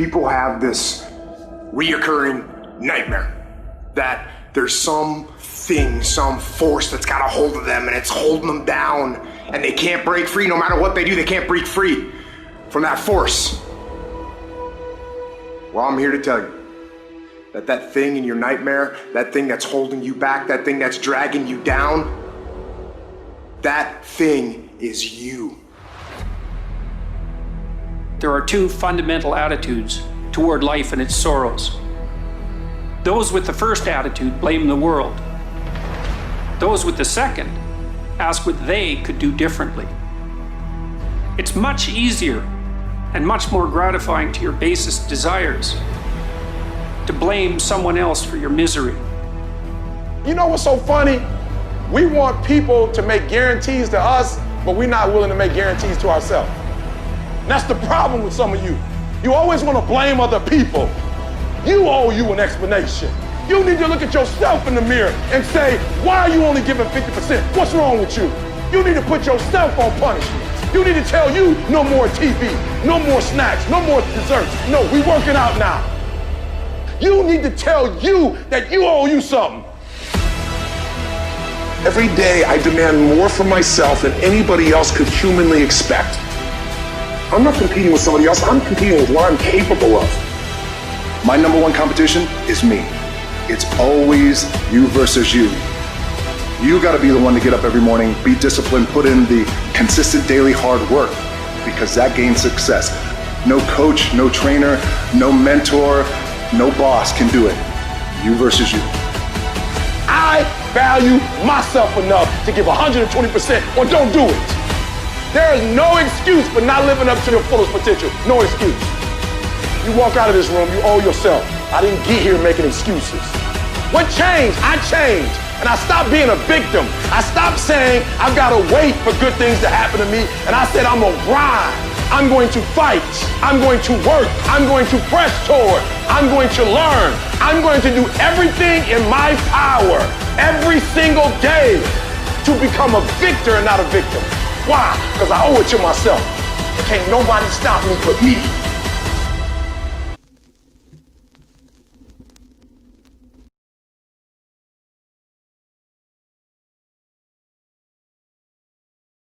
People have this reoccurring nightmare that there's something, some force that's got a hold of them and it's holding them down and they can't break free. No matter what they do, they can't break free from that force. Well, I'm here to tell you that that thing in your nightmare, that thing that's holding you back, that thing that's dragging you down, that thing is you. There are two fundamental attitudes toward life and its sorrows. Those with the first attitude blame the world. Those with the second ask what they could do differently. It's much easier and much more gratifying to your basest desires to blame someone else for your misery. You know what's so funny? We want people to make guarantees to us, but we're not willing to make guarantees to ourselves. And that's the problem with some of you. You always want to blame other people. You owe you an explanation. You need to look at yourself in the mirror and say, why are you only giving 50%? What's wrong with you? You need to put yourself on punishment. You need to tell you no more TV, no more snacks, no more desserts. No, we working out now. You need to tell you that you owe you something. Every day I demand more from myself than anybody else could humanly expect. I'm not competing with somebody else, I'm competing with what I'm capable of. My number one competition is me. It's always you versus you. You gotta be the one to get up every morning, be disciplined, put in the consistent daily hard work, because that gains success. No coach, no trainer, no mentor, no boss can do it. You versus you. I value myself enough to give 120% or don't do it. There is no excuse for not living up to your fullest potential. No excuse. You walk out of this room, you owe yourself. I didn't get here making excuses. What changed? I changed. And I stopped being a victim. I stopped saying I've got to wait for good things to happen to me. And I said I'm going to grind. I'm going to fight. I'm going to work. I'm going to press toward. I'm going to learn. I'm going to do everything in my power every single day to become a victor and not a victim. Why? Because I owe it to myself. Can't nobody stop me but me.